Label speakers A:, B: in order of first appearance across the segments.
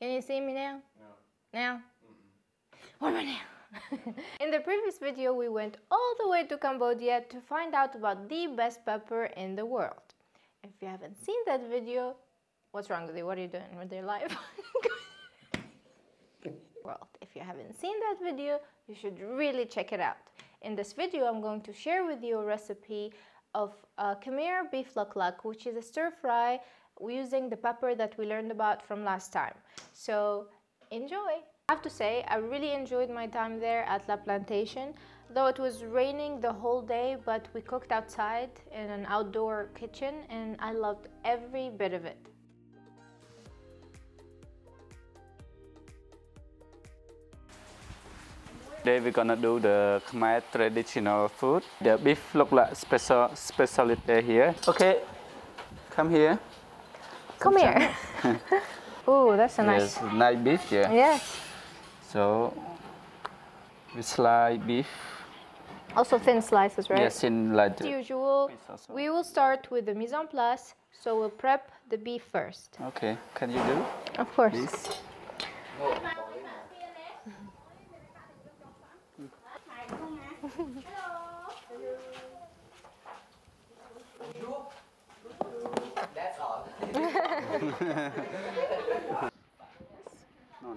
A: Can you see me now?
B: No.
A: Now? What about now? In the previous video, we went all the way to Cambodia to find out about the best pepper in the world. If you haven't seen that video, what's wrong with you? What are you doing with your life? If you haven't seen that video, you should really check it out. In this video, I'm going to share with you a recipe of Khmer Beef Loc Lac, which is a stir fry using the pepper that we learned about from last time. So enjoy! I have to say, I really enjoyed my time there at La Plantation. Though it was raining the whole day, but we cooked outside in an outdoor kitchen and I loved every bit of it.
C: Today we're gonna do the Khmer traditional food, the beef loc lac specialty here. Okay, come here.
A: Come here. Ooh, that's a nice.
C: Yes, nice beef, yeah.
A: Yes.
C: So we slice beef.
A: Also thin slices, right?
C: Yes, in like
A: as usual. We will start with the mise en place, so we'll prep the beef first.
C: Okay, can you do?
A: Of course.
C: This?
B: That's all.
C: No.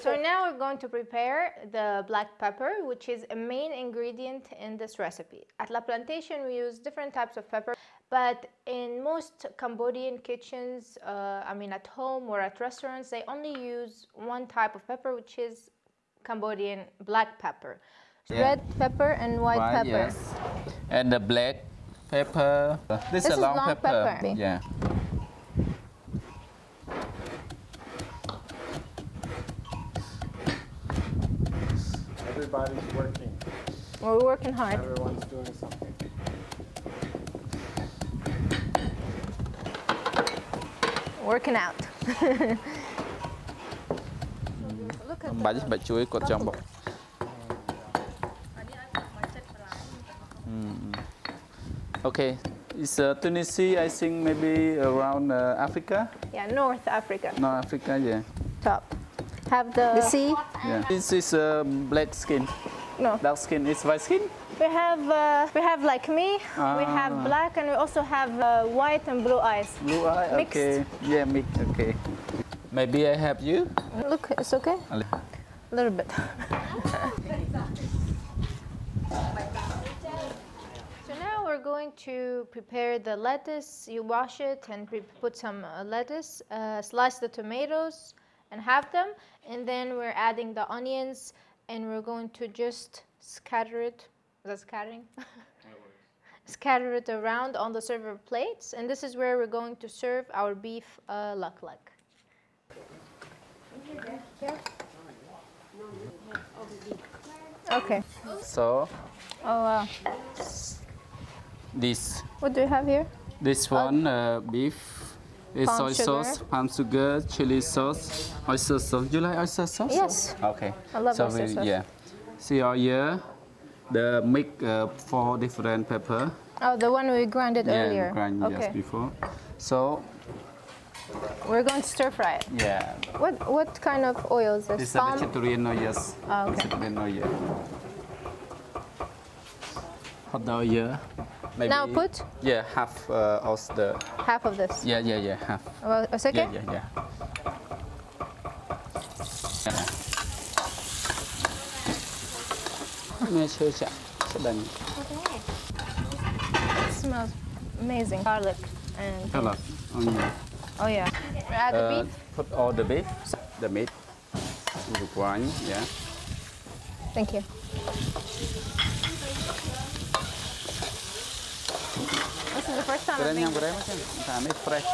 A: So now we're going to prepare the black pepper, which is a main ingredient in this recipe. At La Plantation, we use different types of pepper, but in most Cambodian kitchens, at home or at restaurants, they only use one type of pepper, which is Cambodian black pepper. Yeah. Red pepper and white pepper.
C: Yes. And the black pepper. This is a long pepper. Yeah.
B: Everybody's working.
A: We're working hard.
B: Everyone's doing something.
A: Working out. Look at that.
C: Okay, it's Tunisia, I think maybe around Africa?
A: Yeah, North Africa.
C: North Africa, yeah.
A: Top. Have the sea.
C: Yeah. This is black skin.
A: No.
C: Dark skin is white skin?
A: We have like me, we have black, and we also have white and blue eyes.
C: Blue eye,
A: mixed.
C: Okay. Yeah, mixed, okay. Maybe I help you?
A: Look, it's okay? A little bit. So now we're going to prepare the lettuce. You wash it and put some lettuce, slice the tomatoes and have them, and then we're adding the onions and we're going to just scatter it. Is that scattering? Scatter it around on the server plates, and this is where we're going to serve our beef loc lac. Okay.
C: So,
A: Oh wow.
C: this.
A: What do you have here?
C: This one, beef, is soy sauce, palm sugar, chili sauce, oyster sauce. You like oyster sauce?
A: Yes.
C: Okay.
A: I love oyster sauce.
C: Yeah. See all here, the mix 4 different pepper.
A: Oh, the one we grinded earlier.
C: Yeah, grind just before. So
A: we're going to stir fry it.
C: yeah.
A: What kind of oil is this?
C: This is a vegetarian oil, yes.
A: Oh, okay.
C: Vegetarian oil, yeah. Hot oil here. Maybe,
A: now put?
C: Yeah, half of the.
A: Half of this.
C: Yeah, half.
A: Well, it's okay?
C: Yeah.
A: It smells amazing. Garlic and
C: Garlic, onion.
A: oh yeah. Add the beef.
C: Put all the beef, the meat. Grind, yeah.
A: Thank you. This is the first time I've made
C: fresh.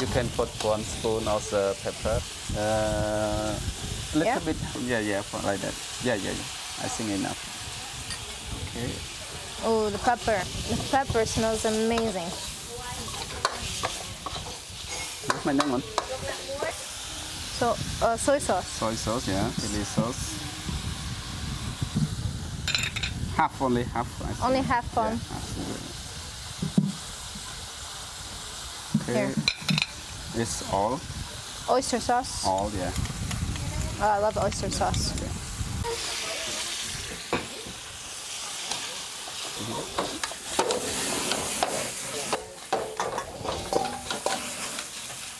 C: You can put 1 spoon of the pepper. Little bit. Yeah, like that. Yeah. I think enough. Okay.
A: Oh, the pepper. The pepper smells amazing. So, soy sauce.
C: Soy sauce, yeah. Chili sauce. half only, half. I think.
A: Only half on.
C: Yeah, absolutely. Okay.
A: Here.
C: It's all.
A: Oyster sauce.
C: All, yeah.
A: Oh, I love oyster sauce.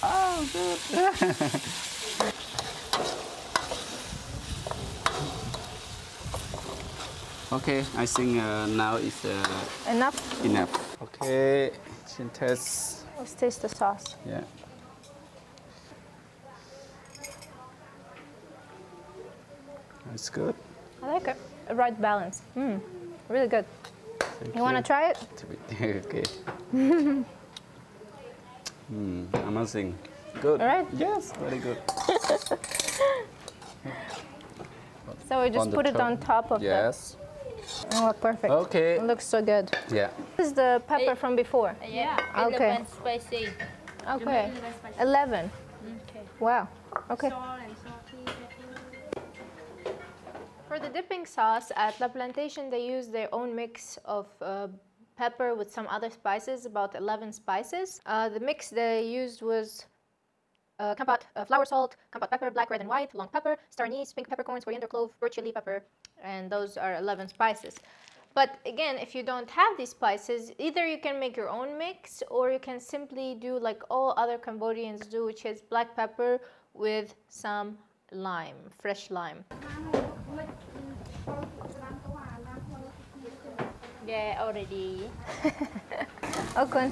C: Oh, good. Okay, I think now it's
A: Enough?
C: enough. Okay, chin test.
A: Let's taste the sauce.
C: Yeah. It's good.
A: I like it. The right balance. Really good. You want to try it?
C: Okay. Amazing. Good.
A: All right.
C: Yes, very good.
A: So we just put it on top of
C: Yes.
A: the... Oh, perfect.
C: Okay.
A: It looks so good.
C: Yeah.
A: This is the pepper from before.
D: Yeah.
A: Okay.
D: 11 spicy.
A: Okay. 11.
D: Okay.
A: Wow. Okay.
D: Salt and salty.
A: For the dipping sauce, at La Plantation, they use their own mix of pepper with some other spices, about 11 spices. The mix they used was Kampot flour salt, Kampot pepper, black, red, and white, long pepper, star anise, pink peppercorns, coriander, clove, red chili pepper, and those are 11 spices. But again, if you don't have these spices, either you can make your own mix, or you can simply do like all other Cambodians do, which is black pepper with some lime, fresh lime.
D: Yeah, already.
A: Okay.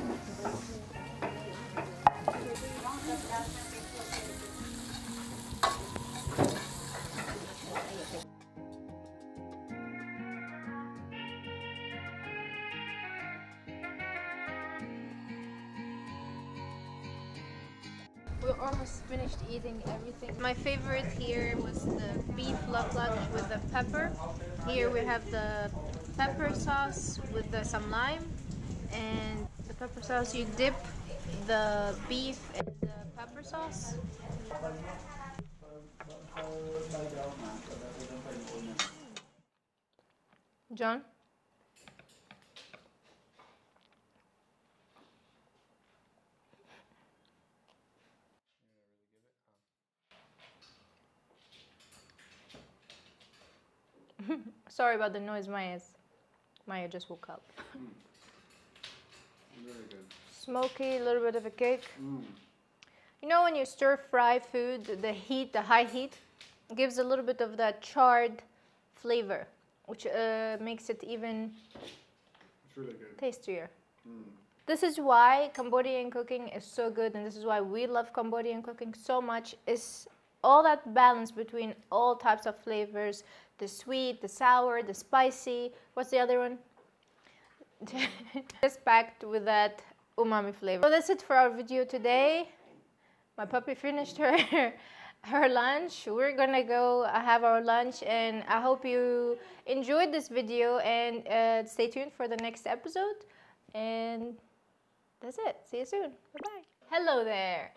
A: We're almost finished eating everything. My favorite here was the beef loc lac with the pepper. Here we have the pepper sauce with some lime, and the pepper sauce, you dip the beef in the pepper sauce. John? Sorry about the noise, Maya just woke up.
B: Very good.
A: Smoky, a little bit of a kick. You know when you stir fry food, the heat, the high heat, gives a little bit of that charred flavor, which makes it even
B: It's really good.
A: tastier. This is why Cambodian cooking is so good, and this is why we love Cambodian cooking so much, is all that balance between all types of flavors, the sweet, the sour, the spicy. What's the other one? Just packed with that umami flavor. So that's it for our video today. My puppy finished her lunch. We're gonna go have our lunch, and I hope you enjoyed this video, and stay tuned for the next episode. And that's it. See you soon. Bye-bye. Hello there.